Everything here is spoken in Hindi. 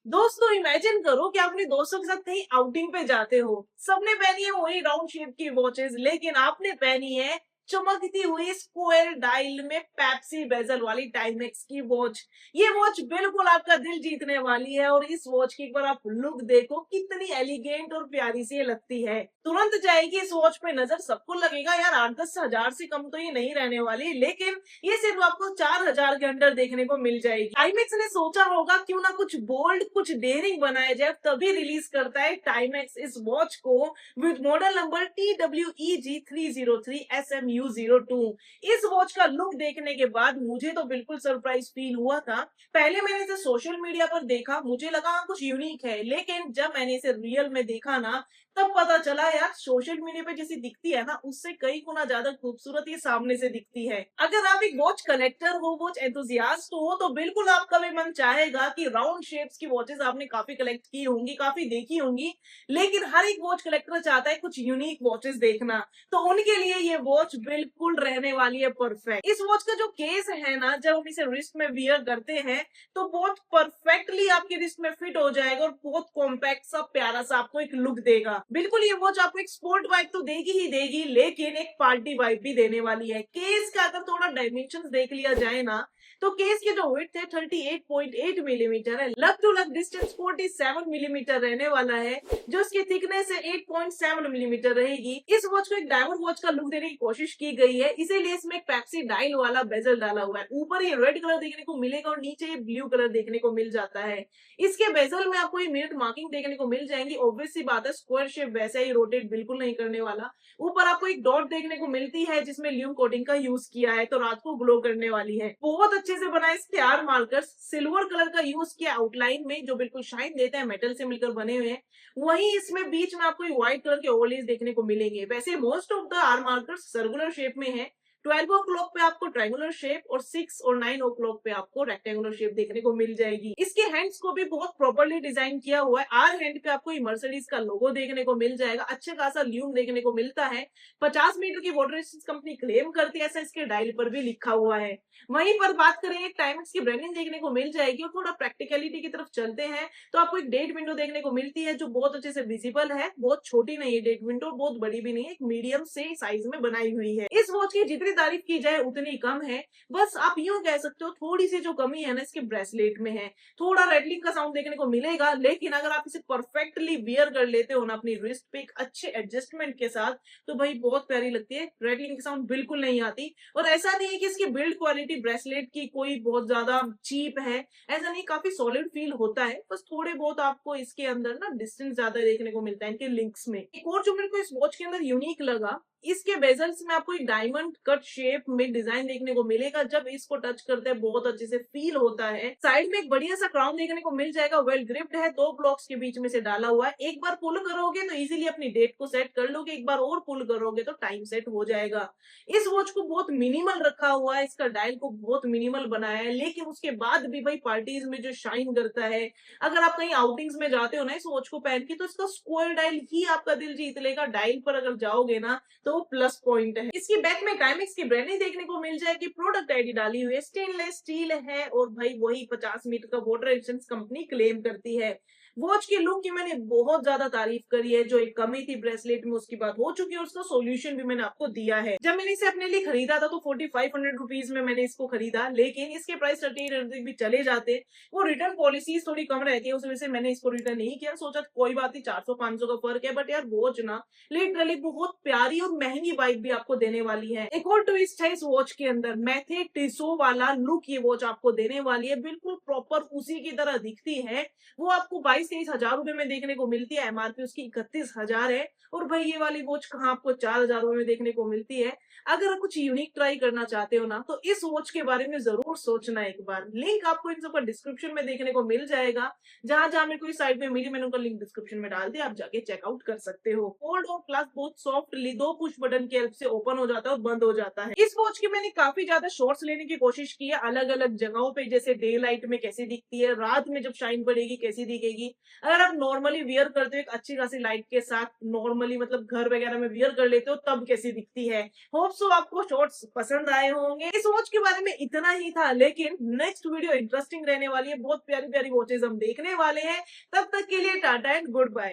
दोस्तों इमेजिन करो कि आप अपने दोस्तों के साथ कहीं आउटिंग पे जाते हो। सबने पहनी है वही राउंड शेप की वॉचेस, लेकिन आपने पहनी है चमकती हुई स्क्वायर डायल में पेप्सी बेजल वाली टाइमेक्स की वॉच। ये वॉच बिल्कुल आपका दिल जीतने वाली है और इस वॉच की एक बार आप लुक देखो, कितनी एलिगेंट और प्यारी सी ये लगती है। तुरंत जाएगी इस वॉच पे नजर, सबको लगेगा यार 8-10 हजार से कम तो ये नहीं रहने वाली, लेकिन ये सिर्फ आपको 4 हजार के अंडर देखने को मिल जाएगी। टाइमेक्स ने सोचा होगा क्यों ना कुछ बोल्ड कुछ डेयरिंग बनाया जाए, तभी रिलीज करता है टाइमेक्स इस वॉच को विद मॉडल नंबर TWEG303SMU02। इस वॉच का लुक देखने के बाद मुझे तो बिल्कुल सरप्राइज फील हुआ था। पहले मैंने इसे सोशल मीडिया पर देखा, मुझे लगा कुछ यूनिक है, लेकिन जब मैंने इसे रियल में देखा ना, तब पता चला यार सोशल मीडिया पे जैसी दिखती है ना, उससे कई गुना ज्यादा खूबसूरत ये सामने से दिखती है। अगर आप एक वॉच कलेक्टर हो, वॉच एंथुसियास्ट हो, तो बिल्कुल आपका भी मन चाहेगा कि राउंड शेप्स की वॉचेस आपने काफी कलेक्ट की होंगी, काफी देखी होंगी, लेकिन हर एक वॉच कलेक्टर चाहता है कुछ यूनिक वॉचेस देखना। तो उनके लिए ये वॉच बिल्कुल रहने वाली है परफेक्ट। इस वॉच का जो केस है ना, जब हम इसे रिस्ट में वियर करते हैं तो बहुत परफेक्टली आपके रिस्ट में फिट हो जाएगा और बहुत कॉम्पैक्ट सा प्यारा सा आपको एक लुक देगा। बिल्कुल ये वॉच आपको एक स्पोर्ट वाइब तो देगी ही देगी, लेकिन एक पार्टी वाइब भी देने वाली है। केस का अगर थोड़ा डायमेंशन देख लिया जाए ना, तो केस की जो विड्थ है 38.8 मिलीमीटर है, लग टू लग डिस्टेंस 47 मिलीमीटर रहने वाला है, जो इसकी थिकनेस है 8.7 मिलीमीटर रहेगी। इस वॉच को एक डायमंड वॉच का लुक देने की कोशिश की गई है, इसीलिए इसमें एक पेप्सी डायल वाला बेजल डाला हुआ है। ऊपर ये रेड कलर देखने को मिलेगा और नीचे ये ब्लू कलर देखने को मिल जाता है। इसके बेजल में आपको ये मिनट मार्किंग देखने को मिल जाएंगी। ऑब्वियस सी बात है, स्क्वायर शेप वैसे ही रोटेट बिल्कुल नहीं करने वाला। ऊपर आपको एक डॉट देखने को मिलती है जिसमें ल्यूम कोटिंग का यूज किया है, तो रात को ग्लो करने वाली है। बहुत अच्छे से बनाए इसके आर मार्कर्स, सिल्वर कलर का यूज किया आउटलाइन में, जो बिल्कुल शाइन देते हैं, मेटल से मिलकर बने हुए हैं। वहीं इसमें बीच में आपको व्हाइट कलर के ओवरलेज देखने को मिलेंगे। वैसे most of the R markers circular shape में है। 12 ओ क्लॉक पे आपको ट्रायंगुलर शेप और 6 और 9 ओ क्लॉक पे आपको रेक्टेंगुलर शेप देखने को मिल जाएगी। इसके हैंड्स को भी बहुत प्रॉपर्ली डिजाइन किया हुआ है। आर हैंड पे आपको मर्सिडीज का लोगो देखने को मिल जाएगा, अच्छे खासा ल्यूम देखने को मिलता है। 50 मीटर की वाटर रेजिस्टेंस कंपनी क्लेम करती है, ऐसा इसके डायल पर भी लिखा हुआ है। वहीं पर बात करें, टाइमेक्स की ब्रांडिंग देखने को मिल जाएगी। और थोड़ा प्रैक्टिकलिटी की तरफ चलते हैं तो आपको एक डेट विंडो देखने को मिलती है, जो बहुत अच्छे से विजिबल है। बहुत छोटी नहीं है डेट विंडो, बहुत बड़ी भी नहीं है, एक मीडियम से साइज में बनाई हुई है। इस वॉच की जितनी तारीफ की जाए उतनी कम है। बस आप यूं कह सकते हो, थोड़ी सी जो कमी है ना इसके ब्रेसलेट में है। थोड़ा रेडलिंग का साउंड देखने को मिलेगा, लेकिन अगर आप इसे परफेक्टली वियर कर लेते हो ना अपनी रिस्ट पे एक अच्छे एडजस्टमेंट के साथ, तो भाई बहुत प्यारी लगती है। रेडलिंग की साउंड बिल्कुल नहीं आती। और ऐसा नहीं है कि इसकी बिल्ड क्वालिटी ब्रेसलेट की कोई बहुत ज्यादा चीप है, ऐसा नहीं, काफी सॉलिड फील होता है। बस थोड़े बहुत आपको इसके अंदर ना डिस्टेंस ज्यादा देखने को मिलता है इनके लिंक्स में। एक और जो मेरे को इस वॉच के अंदर यूनिक लगा, इसके बेजल्स में आपको एक डायमंड कट शेप में डिजाइन देखने को मिलेगा। जब इसको टच करते हैं बहुत अच्छे से फील होता है। साइड में एक बढ़िया सा क्राउन देखने को मिल जाएगा, वेल ग्रिप्ड है, 2 ब्लॉक्स के बीच में से डाला हुआ है। एक बार पुल करोगे तो इजीली अपनी डेट को सेट कर लोगे, एक बार और पुल करोगे तो टाइम सेट हो जाएगा। इस वॉच को बहुत मिनिमल रखा हुआ है, इसका डायल को बहुत मिनिमल बनाया है, लेकिन उसके बाद भी भाई पार्टीज में जो शाइन करता है। अगर आप कहीं आउटिंग्स में जाते हो ना इस वॉच को पहन के, तो इसका स्क्वायर डायल ही आपका दिल जीत लेगा। डायल पर अगर जाओगे ना तो प्लस पॉइंट है। इसकी बैक में टाइमेक्स की ब्रांडिंग देखने को मिल जाएगी, प्रोडक्ट आईडी डाली हुई है, स्टेनलेस स्टील है और भाई वही 50 मीटर का वाटर रेजिस्टेंस कंपनी क्लेम करती है। वॉच के लुक की मैंने बहुत ज्यादा तारीफ करी है, जो एक कमी थी ब्रेसलेट में उसकी बात हो चुकी है, उसका सोल्यूशन भी मैंने आपको दिया है। जब मैंने इसे अपने लिए खरीदा था तो 4500 रुपीज में मैंने इसको खरीदा, लेकिन इसके प्राइस 3800 भी चले जाते। वो रिटर्न पॉलिसीज थोड़ी कम रहती है, उस वजह से मैंने इसको रिटर्न नहीं किया। सोचा कोई बात नहीं, 400-500 का फर्क है, बट यार वॉच ना लिटरली बहुत प्यारी और महंगी वाइब भी आपको देने वाली है। एक और ट्विस्ट है इस वॉच के अंदर, मैथे टिसो वाला लुक ये वॉच आपको देने वाली है, बिल्कुल प्रॉपर उसी की तरह दिखती है। वो आपको 22-23 हजार रुपए में देखने को मिलती है, एमआरपी उसकी 31 हजार है। और भाई ये वाली वॉच कहाँ आपको 4 हजार रुपए में देखने को मिलती है। अगर आप कुछ यूनिक ट्राई करना चाहते हो ना, तो इस वॉच के बारे में जरूर सोचना एक बार। लिंक आपको इन सबका डिस्क्रिप्शन में देखने को मिल जाएगा। जहां जहां मेरे को इस साइड में मिली, मैंने उनका लिंक डिस्क्रिप्शन में डाल दिया, आप जाके चेकआउट कर सकते हो। फोल्ड और क्लास बहुत सॉफ्टली 2 पुश बटन की हेल्प से ओपन हो जाता है और बंद हो जाता है। इस वॉच की मैंने काफी ज्यादा शॉर्ट्स लेने की कोशिश की है, अलग अलग जगहों पे, जैसे डे लाइट में कैसी दिखती है, रात में जब शाइन पड़ेगी कैसी दिखेगी। अगर आप नॉर्मली वियर करते हो एक अच्छी खासी लाइट के साथ, नॉर्मली मतलब घर वगैरह में वियर कर लेते हो, तब कैसी दिखती है। होप सो आपको शॉर्ट्स पसंद आए होंगे। इस वॉच के बारे में इतना ही था, लेकिन नेक्स्ट वीडियो इंटरेस्टिंग रहने वाली है। बहुत प्यारी प्यारी वॉचेस हम देखने वाले हैं। तब तक के लिए टाटा एंड गुड बाय।